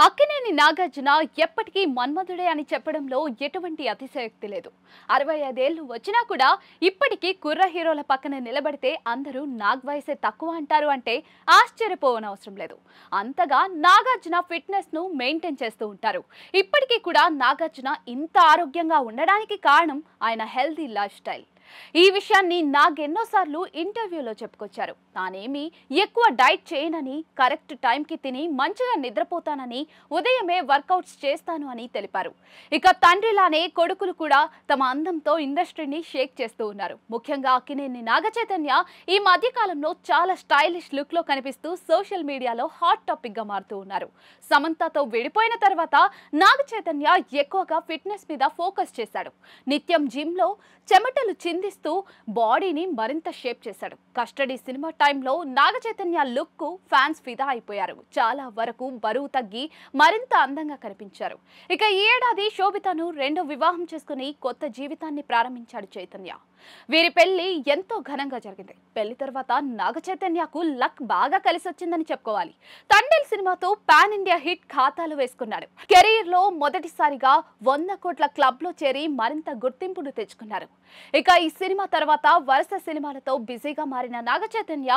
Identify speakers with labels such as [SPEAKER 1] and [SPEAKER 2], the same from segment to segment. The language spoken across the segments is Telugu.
[SPEAKER 1] అక్కినేని నాగార్జున ఎప్పటికీ మన్మధుడే అని చెప్పడంలో ఎటువంటి అతిశయోక్తి లేదు. 65 ఏళ్లు వచ్చినా కూడా ఇప్పటికీ కుర్ర హీరోల పక్కన నిలబడితే అందరూ నాగ్ వయసే తక్కువ అంటారు అంటే ఆశ్చర్యపోవనవసరం లేదు. అంతగా నాగార్జున ఫిట్నెస్ ను మెయింటైన్ చేస్తూ ఉంటారు. ఇప్పటికీ కూడా నాగార్జున ఇంత ఆరోగ్యంగా ఉండడానికి కారణం ఆయన హెల్తీ లైఫ్ స్టైల్. ఈ విషయాన్ని నాగ్ ఎన్నోసార్లు ఇంటర్వ్యూలో చెప్పుకొచ్చారు. తానేమి ఎక్కువ డైట్ చేయనని, కరెక్ట్ టైంకి తిని మంచిగా నిద్రపోతానని, ఉదయమే వర్కౌట్స్ చేస్తాను అని తెలిపారు. ఇక తండ్రిలానే కొడుకులు కూడా తమ అందంతో ఇండస్ట్రీని షేక్ చేస్తూ ఉన్నారు. ముఖ్యంగా అక్కినేని నాగచైతన్య ఈ మధ్య కాలంలో చాలా స్టైలిష్ లుక్ లో కనిపిస్తూ సోషల్ మీడియాలో హాట్ టాపిక్ గా మారుతూ ఉన్నారు. సమంతతో విడిపోయిన తర్వాత నాగచైతన్య ఎక్కువగా ఫిట్నెస్ మీద ఫోకస్ చేశాడు. నిత్యం జిమ్ లో చెమటలు చిందిస్తూ బాడీని మరింత షేప్ చేశాడు. కస్టడీ సినిమా టైంలో నాగచైతన్య లుక్ కు ఫ్యాన్స్ ఫిదా అయిపోయారు. చాలా వరకు బరువు తగ్గి మరింత అందంగా కనిపించారు. ఇక ఈ ఏడాది శోభితను రెండో వివాహం చేసుకుని కొత్త జీవితాన్ని ప్రారంభించాడు చైతన్య. వీరి పెళ్లి ఎంతో ఘనంగా జరిగింది. పెళ్లి తర్వాత నాగచైతన్యకు లక్ బాగా కలిసి వచ్చిందని చెప్పుకోవాలి. తండేల్ సినిమాతో పాన్ ఇండియా హిట్ ఖాతాలో వేసుకున్నాడు. కెరీర్ లో మొదటిసారిగా 100 కోట్ల క్లబ్ లో చేరి మరింత గుర్తింపును తెచ్చుకున్నారు. ఇక ఈ సినిమా తర్వాత వరుస సినిమాలతో బిజీగా మారిన నాగచైతన్య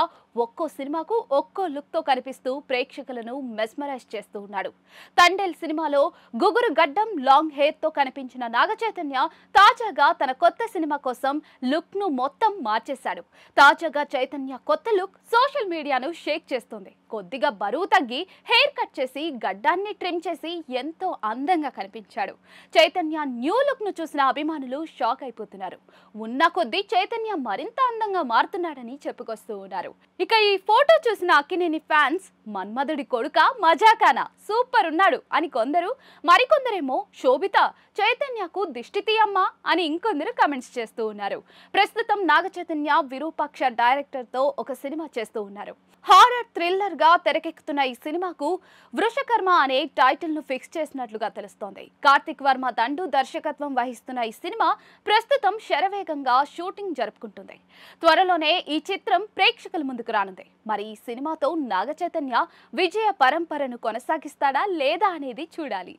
[SPEAKER 1] ఒక్కో సినిమాకు ఒక్కో లుక్ తో కనిపిస్తూ ప్రేక్షకులను మెస్మరైజ్ చేస్తూ ఉన్నాడు. తండేల్ సినిమాలో గుగురు గడ్డం, లాంగ్ హెయిర్ తో కనిపించిన నాగచైతన్య తాజాగా తన కొత్త సినిమా కోసం లుక్ ను మొత్తం మార్చేశాడు. తాజాగా చైతన్య కొత్త లుక్ సోషల్ మీడియాను షేక్ చేస్తుంది. కొద్దిగా బరువు తగ్గి హెయిర్ కట్ చేసి గడ్డాన్ని ట్రిమ్ చేసి ఎంతో అందంగా కనిపించాడు. చైతన్య న్యూ లుక్ ను చూసిన అభిమానులు షాక్ అయిపోతున్నారు. ఉన్న కొద్దీ చైతన్య మరింత అందంగా మారుతున్నాడని చెప్పుకొస్తూ ఉన్నారు. ఇక ఈ ఫోటో చూసిన అక్కినేని ఫ్యాన్స్ మన్మధుడి కొడుక మజాకానా సూపర్ ఉన్నాడు అని కొందరు, మరికొందరేమో శోభిత చైతన్యకు దిష్టి తీయమ్మా అని ఇంకొందరు కమెంట్స్ చేస్తూ ఉన్నారు. ప్రస్తుతం నాగచైతన్య విరూపాక్ష డైరెక్టర్ తో ఒక సినిమా చేస్తూ ఉన్నారు. హారర్ థ్రిల్లర్ గా తెరకెక్కుతున్న ఈ సినిమాకు వృషకర్మ అనే టైటిల్ ను ఫిక్స్ చేసినట్లుగా తెలుస్తోంది. కార్తిక్ వర్మ దండు దర్శకత్వం వహిస్తున్న ఈ సినిమా ప్రస్తుతం శరవేగంగా షూటింగ్ జరుపుకుంటుంది. త్వరలోనే ఈ చిత్రం ప్రేక్షకుల ముందుకు రానుంది. మరి ఈ సినిమాతో నాగచైతన్య విజయ పరంపరను కొనసాగిస్తాడా లేదా అనేది చూడాలి.